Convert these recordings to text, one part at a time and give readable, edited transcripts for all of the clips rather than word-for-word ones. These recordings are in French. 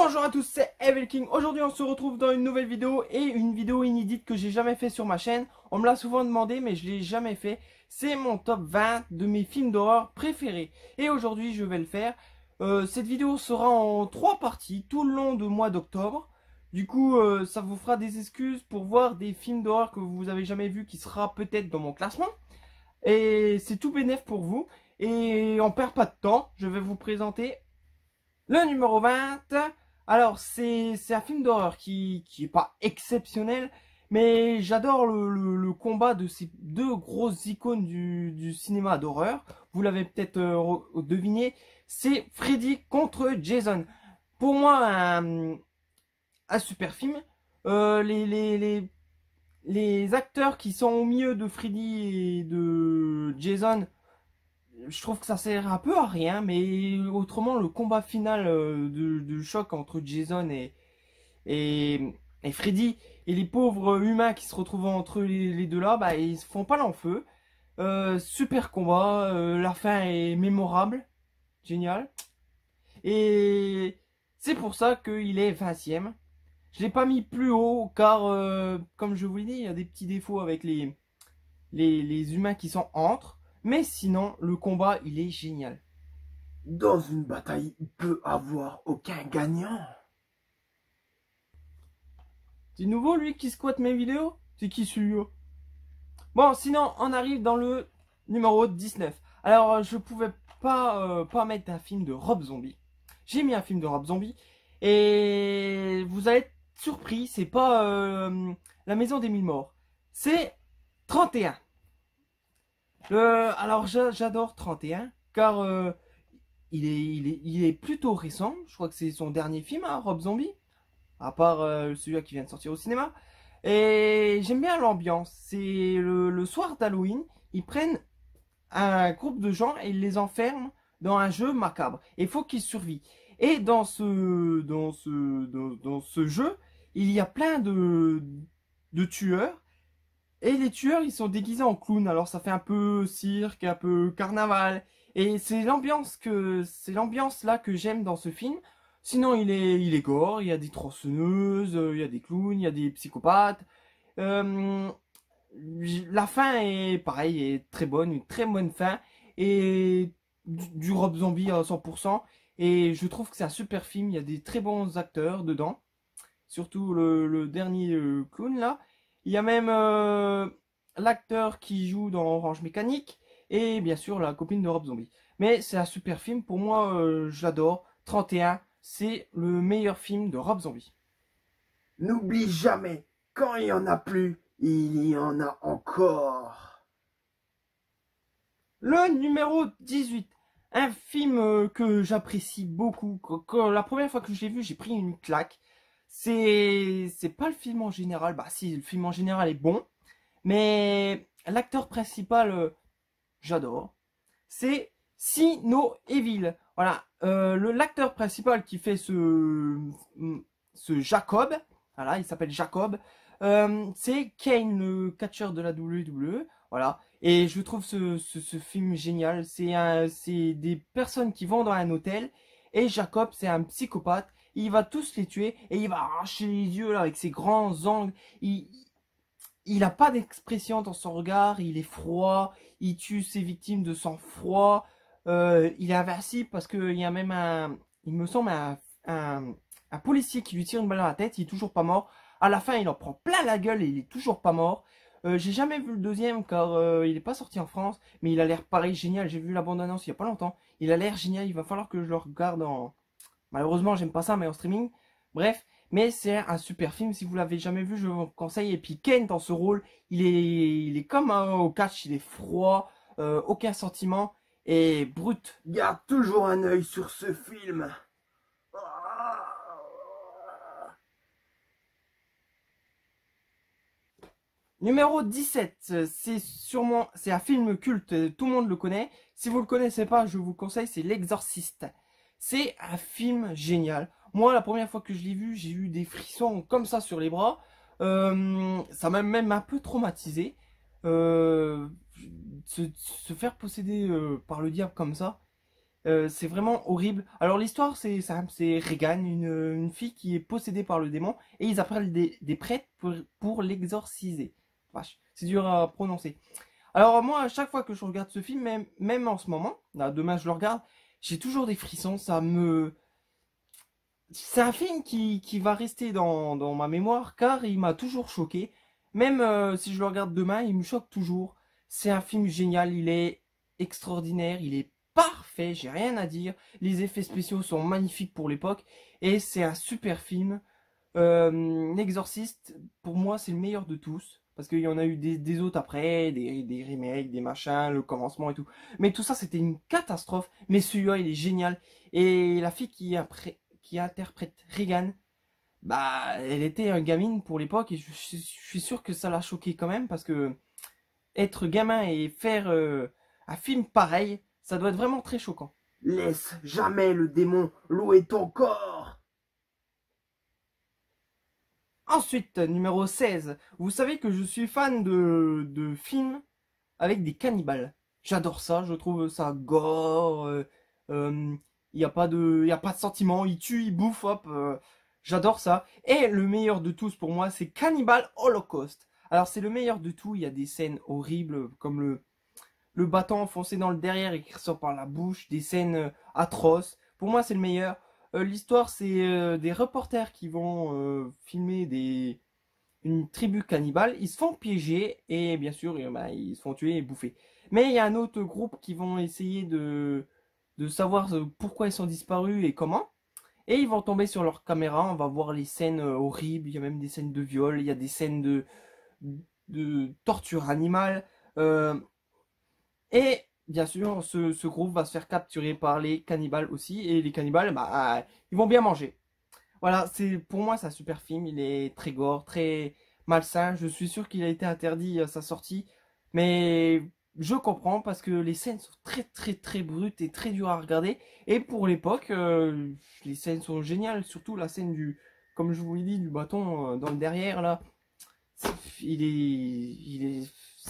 Bonjour à tous, c'est Evil King. Aujourd'hui on se retrouve dans une nouvelle vidéo et une vidéo inédite que j'ai jamais fait sur ma chaîne. On me l'a souvent demandé mais je l'ai jamais fait. C'est mon top 20 de mes films d'horreur préférés. Et aujourd'hui je vais le faire. Cette vidéo sera en 3 parties tout le long du mois d'octobre. Du coup ça vous fera des excuses pour voir des films d'horreur que vous avez jamais vus qui sera peut-être dans mon classement. Et c'est tout bénef pour vous. Et on perd pas de temps, je vais vous présenter le numéro 20. Alors c'est un film d'horreur qui est pas exceptionnel, mais j'adore le combat de ces deux grosses icônes du cinéma d'horreur. Vous l'avez peut-être deviné, c'est Freddy contre Jason. Pour moi un super film. Les acteurs qui sont au milieu de Freddy et de Jason, je trouve que ça sert un peu à rien, mais autrement le combat final de choc entre Jason et Freddy et les pauvres humains qui se retrouvent entre les deux là, bah ils se font pas long feu. Super combat, la fin est mémorable, génial. Et c'est pour ça qu'il est 20e. Je l'ai pas mis plus haut car comme je vous l'ai dit, il y a des petits défauts avec les humains qui sont entre. Mais sinon, le combat, il est génial. Dans une bataille, il peut avoir aucun gagnant. C'est nouveau, lui, qui squatte mes vidéos? C'est qui celui-là? Bon, sinon, on arrive dans le numéro 19. Alors, je pouvais pas mettre un film de Rob Zombie. J'ai mis un film de Rob Zombie. Et vous allez être surpris, c'est pas La Maison des Mille Morts. C'est 31. Alors j'adore 31 car il est plutôt récent. Je crois que c'est son dernier film, hein, Rob Zombie, à part celui-là qui vient de sortir au cinéma. Et j'aime bien l'ambiance. C'est le soir d'Halloween, ils prennent un groupe de gens et ils les enferment dans un jeu macabre. Et il faut qu'ils survivent. Et dans ce jeu, il y a plein de tueurs. Et les tueurs, ils sont déguisés en clowns. Alors ça fait un peu cirque, un peu carnaval. Et c'est l'ambiance là que j'aime dans ce film. Sinon, il est gore. Il y a des tronçonneuses, il y a des clowns, il y a des psychopathes. Euh, la fin est pareil, est très bonne, une très bonne fin. Et du Rob Zombie à 100%. Et je trouve que c'est un super film. Il y a des très bons acteurs dedans. Surtout le dernier clown là. Il y a même l'acteur qui joue dans Orange Mécanique et bien sûr la copine de Rob Zombie. Mais c'est un super film, pour moi je l'adore. 31, c'est le meilleur film de Rob Zombie. N'oublie jamais, quand il y en a plus, il y en a encore. Le numéro 18, un film que j'apprécie beaucoup. La première fois que je l'ai vu, j'ai pris une claque. C'est pas le film en général, bah si, le film en général est bon. Mais l'acteur principal, j'adore. C'est See No Evil. Voilà, l'acteur principal qui fait ce Jacob, voilà, il s'appelle Jacob. C'est Kane, le catcheur de la WWE. Voilà, et je trouve ce film génial. C'est des personnes qui vont dans un hôtel et Jacob, c'est un psychopathe. Il va tous les tuer et il va arracher les yeux là avec ses grands angles. Il n'a pas d'expression dans son regard, il est froid, il tue ses victimes de sang-froid, il est invincible parce qu'il y a même il me semble, un policier qui lui tire une balle dans la tête, il est toujours pas mort. À la fin, il en prend plein la gueule et il est toujours pas mort. J'ai jamais vu le deuxième car il n'est pas sorti en France, mais il a l'air pareil génial. J'ai vu la bande-annonce il y a pas longtemps. Il a l'air génial, il va falloir que je le regarde en... Malheureusement, j'aime pas ça, mais en streaming. Bref. Mais c'est un super film, si vous l'avez jamais vu, je vous conseille. Et puis Kane dans ce rôle, il est comme au catch, il est froid, aucun sentiment et brut. Garde toujours un œil sur ce film. Numéro 17, c'est un film culte, tout le monde le connaît. Si vous le connaissez pas, je vous conseille, c'est L'Exorciste. C'est un film génial. Moi, la première fois que je l'ai vu, j'ai eu des frissons comme ça sur les bras. Ça m'a même un peu traumatisé. Se faire posséder par le diable comme ça. C'est vraiment horrible. Alors l'histoire, c'est simple, c'est Regan, une fille qui est possédée par le démon, et ils appellent des prêtres pour l'exorciser. Vache, c'est dur à prononcer. Alors moi, à chaque fois que je regarde ce film, même en ce moment, là, demain je le regarde, j'ai toujours des frissons, c'est un film qui va rester dans ma mémoire, car il m'a toujours choqué. Même si je le regarde demain, il me choque toujours. C'est un film génial, il est extraordinaire, il est parfait, j'ai rien à dire. Les effets spéciaux sont magnifiques pour l'époque, et c'est un super film. L'Exorciste, pour moi, c'est le meilleur de tous. Parce qu'il y en a eu des autres après, des remakes, des machins, le commencement et tout. Mais tout ça, c'était une catastrophe. Mais celui-là, il est génial. Et la fille qui interprète Regan, bah, elle était un gamine pour l'époque. Et je suis sûr que ça l'a choqué quand même. Parce que être gamin et faire un film pareil, ça doit être vraiment très choquant. Laisse jamais le démon louer ton corps. Ensuite, numéro 16. Vous savez que je suis fan de films avec des cannibales. J'adore ça, je trouve ça gore. Il n'y a pas de sentiment, ils tuent, ils bouffent, hop. J'adore ça. Et le meilleur de tous pour moi, c'est Cannibal Holocaust. Alors c'est le meilleur de tout, il y a des scènes horribles comme le bâton enfoncé dans le derrière et qui ressort par la bouche, des scènes atroces. Pour moi, c'est le meilleur. L'histoire, c'est des reporters qui vont filmer une tribu cannibale. Ils se font piéger et bien sûr, bah, ils se font tuer et bouffer. Mais il y a un autre groupe qui vont essayer de savoir pourquoi ils sont disparus et comment. Et ils vont tomber sur leur caméra, on va voir les scènes horribles, il y a même des scènes de viol, il y a des scènes de torture animale. Euh, et bien sûr, ce groupe va se faire capturer par les cannibales aussi. Et les cannibales, bah, ils vont bien manger. Voilà, pour moi, c'est un super film. Il est très gore, très malsain. Je suis sûr qu'il a été interdit à sa sortie. Mais je comprends parce que les scènes sont très très très brutes et très dures à regarder. Et pour l'époque, les scènes sont géniales. Surtout la scène comme je vous l'ai dit, du bâton dans le derrière là. C'est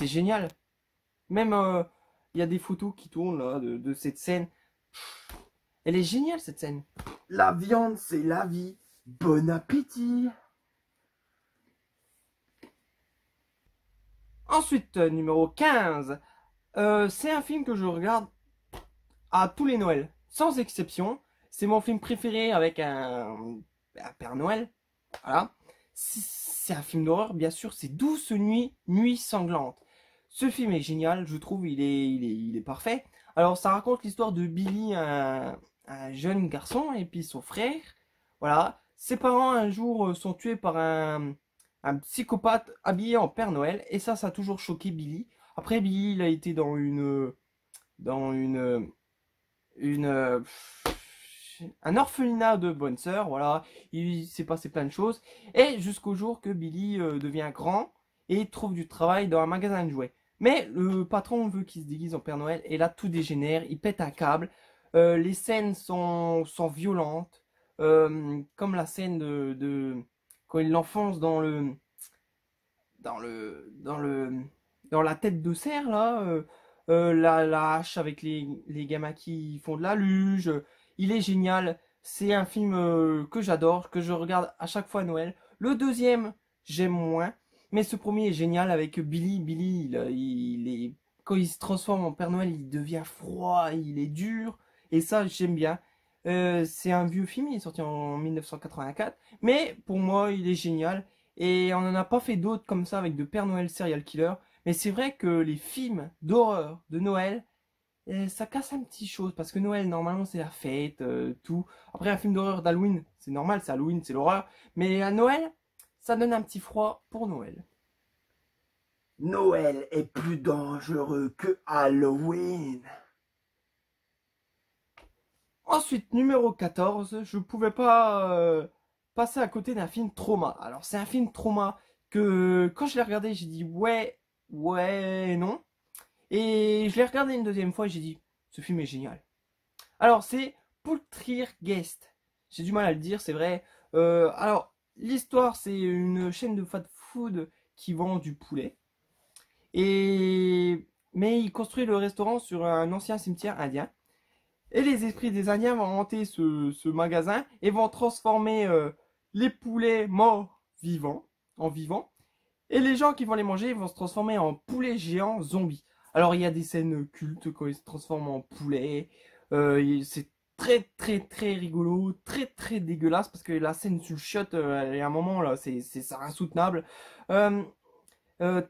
génial. Même, il y a des photos qui tournent là de cette scène. Elle est géniale cette scène. La viande, c'est la vie. Bon appétit. Ensuite, numéro 15. C'est un film que je regarde à tous les Noëls, sans exception. C'est mon film préféré avec un Père Noël. Voilà. C'est un film d'horreur, bien sûr. C'est Douce Nuit, Nuit Sanglante. Ce film est génial, je trouve, il est parfait. Alors, ça raconte l'histoire de Billy, un jeune garçon, et puis son frère. Voilà. Ses parents, un jour, sont tués par un psychopathe habillé en Père Noël. Et ça a toujours choqué Billy. Après, Billy, il a été dans une, un orphelinat de bonnes sœurs, voilà. Il s'est passé plein de choses. Et jusqu'au jour que Billy devient grand et trouve du travail dans un magasin de jouets. Mais le patron veut qu'il se déguise en Père Noël et là tout dégénère, il pète un câble. Les scènes sont violentes, comme la scène quand il l'enfonce dans le, dans le, dans la tête de cerf là. La hache avec les gamins qui font de la luge. Il est génial. C'est un film que j'adore, que je regarde à chaque fois à Noël. Le deuxième, j'aime moins. Mais ce premier est génial avec Billy. Billy, quand il se transforme en Père Noël, il devient froid, il est dur. Et ça, j'aime bien. C'est un vieux film, il est sorti en 1984. Mais pour moi, il est génial. Et on n'en a pas fait d'autres comme ça avec de Père Noël serial killer. Mais c'est vrai que les films d'horreur de Noël, ça casse un petit chose. Parce que Noël, normalement, c'est la fête, tout. Après, un film d'horreur d'Halloween, c'est normal, c'est Halloween, c'est l'horreur. Mais à Noël, ça donne un petit froid pour Noël. Noël est plus dangereux que Halloween. Ensuite, numéro 14, je pouvais pas passer à côté d'un film trauma. Alors, c'est un film trauma que quand je l'ai regardé, j'ai dit ouais, ouais, non. Et je l'ai regardé une deuxième fois et j'ai dit, ce film est génial. Alors, c'est Poultrygeist. J'ai du mal à le dire, c'est vrai. Alors, l'histoire, c'est une chaîne de fast-food qui vend du poulet. Mais il construit le restaurant sur un ancien cimetière indien. Et les esprits des Indiens vont hanter ce magasin et vont transformer les poulets morts en vivants. Et les gens qui vont les manger vont se transformer en poulets géants zombies. Alors il y a des scènes cultes quand ils se transforment en poulets. C'est très très très rigolo, très très dégueulasse parce que la scène sur le shot, il y a un moment là, c'est insoutenable. Euh,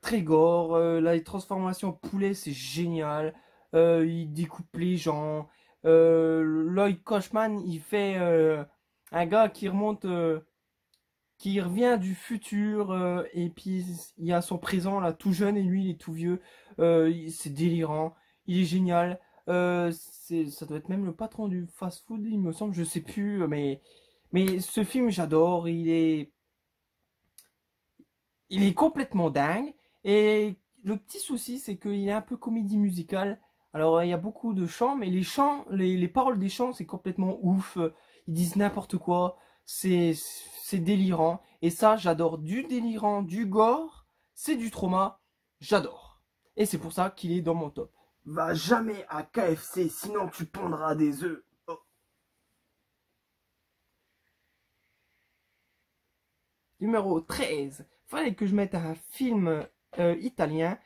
Très gore, là, les transformations en poulet, c'est génial. Il découpe les gens. Lloyd Kaufman, il fait un gars qui remonte, qui revient du futur, et puis il y a son présent là, tout jeune, et lui, il est tout vieux. C'est délirant. Il est génial. Ça doit être même le patron du fast-food, il me semble, je sais plus, mais ce film, j'adore. Il est complètement dingue. Et le petit souci, c'est qu'il est un peu comédie musicale. Alors, il y a beaucoup de chants, mais les chants, les paroles des chants, c'est complètement ouf. Ils disent n'importe quoi. C'est délirant. Et ça, j'adore. Du délirant, du gore, c'est du trauma. J'adore. Et c'est pour ça qu'il est dans mon top. Va jamais à KFC, sinon tu pondras des œufs. Oh. Numéro 13. Fallait que je mette un film italien.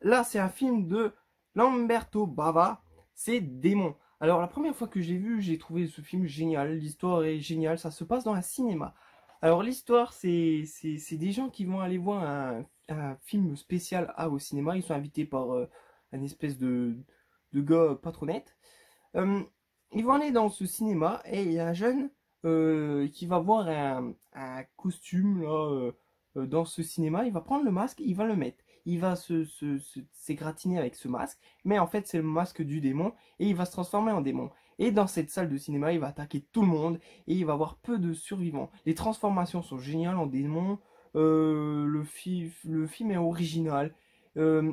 Là, c'est un film de Lamberto Bava. C'est Démon. Alors, la première fois que j'ai vu, j'ai trouvé ce film génial. L'histoire est géniale. Ça se passe dans un cinéma. Alors, l'histoire, c'est des gens qui vont aller voir un film spécial au cinéma. Ils sont invités par un espèce de gars pas trop net. Euh, Ils vont aller dans ce cinéma et il y a un jeune qui va voir un costume là, dans ce cinéma. Il va prendre le masque, il va le mettre. Il va s'égratiner avec ce masque, mais en fait c'est le masque du démon et il va se transformer en démon. Et dans cette salle de cinéma, il va attaquer tout le monde et il va avoir peu de survivants. Les transformations sont géniales en démon. Le film est original. Euh,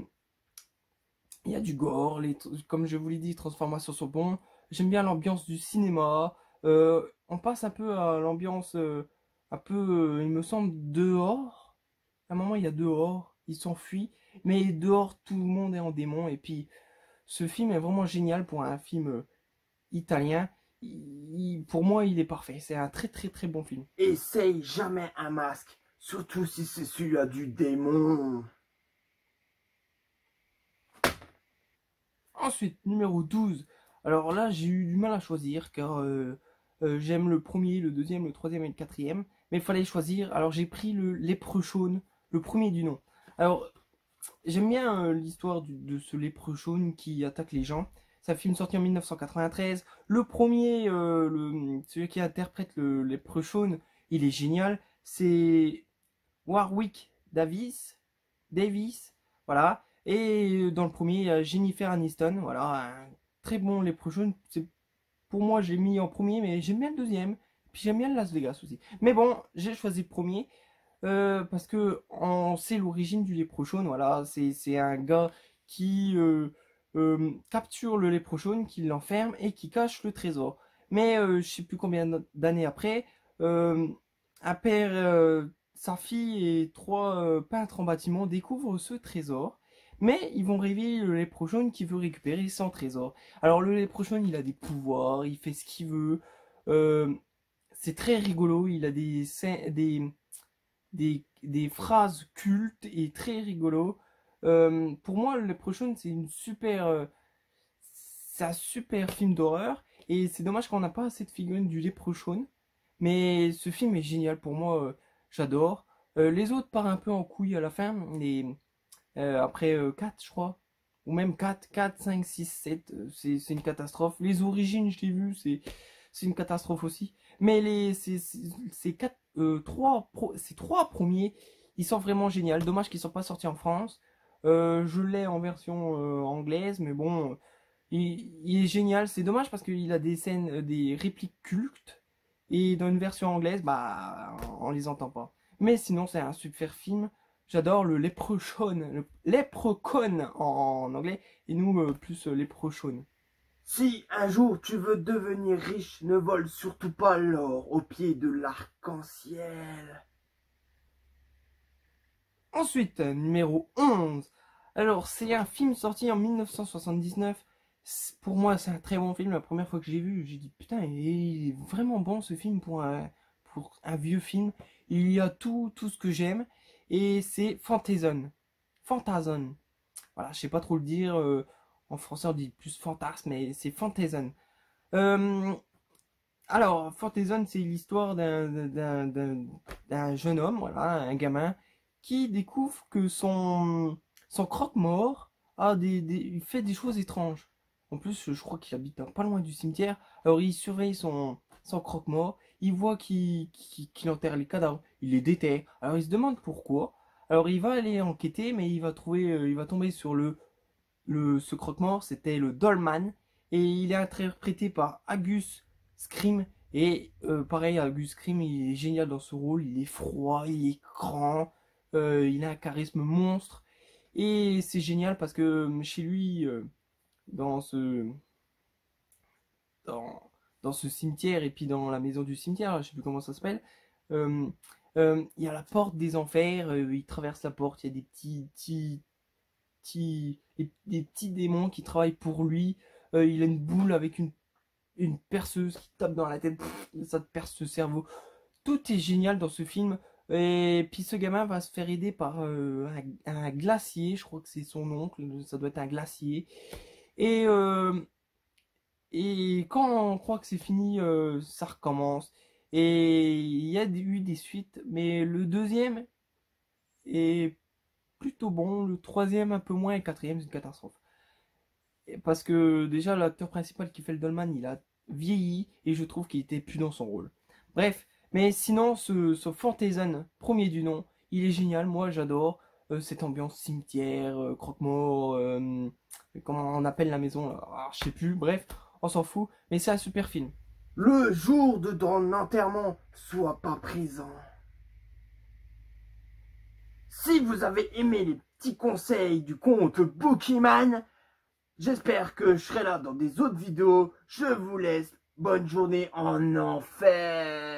il y a du gore, comme je vous l'ai dit, les transformations sont bons. J'aime bien l'ambiance du cinéma. On passe un peu à l'ambiance, un peu, il me semble, dehors. À un moment, il y a dehors, il s'enfuit. Mais dehors, tout le monde est en démon. Et puis, ce film est vraiment génial pour un film italien. Pour moi, il est parfait. C'est un très très très bon film. Essaye jamais un masque, surtout si c'est celui du démon. Ensuite, numéro 12. Alors là, j'ai eu du mal à choisir car j'aime le premier, le deuxième, le troisième et le quatrième. Mais il fallait choisir. Alors j'ai pris le léprechaune, le premier du nom. Alors, j'aime bien l'histoire de ce léprechaune qui attaque les gens. C'est un film sorti en 1993. Le premier, celui qui interprète le léprechaune, il est génial. C'est Warwick Davis, voilà. Et dans le premier, il y a Jennifer Aniston, voilà, un très bon léprechaune. Pour moi, j'ai mis en premier, mais j'aime bien le deuxième. Puis j'aime bien Las Vegas aussi. Mais bon, j'ai choisi le premier parce que on sait l'origine du léprechaune. Voilà, c'est un gars qui capture le léprechaune, qui l'enferme et qui cache le trésor. Mais je sais plus combien d'années après, un père, sa fille et trois peintres en bâtiment découvrent ce trésor. Mais ils vont réveiller le léprechaune qui veut récupérer son trésor. Alors le léprechaune, il a des pouvoirs, il fait ce qu'il veut. Euh, c'est très rigolo, il a des phrases cultes et très rigolo. Pour moi, le léprechaune, c'est un super film d'horreur. Et c'est dommage qu'on n'a pas assez de figurines du léprechaune. Mais ce film est génial pour moi, j'adore. Les autres partent un peu en couille à la fin. Après 4, je crois. Ou même 4, 5, 6, 7. C'est une catastrophe. Les origines, je l'ai vu, c'est une catastrophe aussi. Mais ces trois premiers, ils sont vraiment géniaux. Dommage qu'ils ne sont pas sortis en France. Je l'ai en version anglaise, mais bon, il est génial. C'est dommage parce qu'il a des scènes, des répliques cultes. Et dans une version anglaise, bah, on les entend pas. Mais sinon, c'est un super film. J'adore le Leprechaun en anglais. Et nous, plus Leprechaun. Si un jour tu veux devenir riche, ne vole surtout pas l'or au pied de l'arc-en-ciel. Ensuite, numéro 11. Alors, c'est un film sorti en 1979. Pour moi, c'est un très bon film. La première fois que j'ai vu, j'ai dit putain, il est vraiment bon ce film pour un vieux film. Il y a tout ce que j'aime et c'est Fantaison. Fantason. Voilà, je sais pas trop le dire. En français, on dit plus fantasme, mais c'est Fantaison. Euh, alors, Fantaison, c'est l'histoire d'un jeune homme, voilà, un gamin, qui découvre que son croque-mort il fait des choses étranges. En plus, je crois qu'il habite pas loin du cimetière. Alors, il surveille son croque-mort. Il voit qu'il enterre les cadavres. Il les déterre. Alors, il se demande pourquoi. Alors, il va aller enquêter, mais il va tomber sur ce croque-mort. C'était le Dolman. Et il est interprété par Agus Scream. Et pareil, Agus Scream, il est génial dans ce rôle. Il est froid, il est grand. Il a un charisme monstre. Et c'est génial parce que chez lui, dans ce dans, dans ce cimetière et puis dans la maison du cimetière, je sais plus comment ça s'appelle. euh, il y a la porte des enfers. Il traverse la porte. Il y a des petits démons qui travaillent pour lui. Il a une boule avec une perceuse qui tape dans la tête. Ça te perce le cerveau. Tout est génial dans ce film. Et puis ce gamin va se faire aider par un glacier. Je crois que c'est son oncle. Ça doit être un glacier. Et, euh, et quand on croit que c'est fini, ça recommence. Et il y a eu des suites, mais le deuxième est plutôt bon, le troisième un peu moins, et le quatrième c'est une catastrophe. Parce que déjà l'acteur principal qui fait le Dolman, il a vieilli et je trouve qu'il était plus dans son rôle. Bref, mais sinon ce Fantaison, premier du nom, il est génial, moi j'adore cette ambiance cimetière, croque-mort, comment on appelle la maison là, je sais plus, bref, on s'en fout, mais c'est un super film. Le jour de ton enterrement, sois pas présent. Si vous avez aimé les petits conseils du comte Bookieman, j'espère que je serai là dans des autres vidéos. Je vous laisse. Bonne journée en enfer.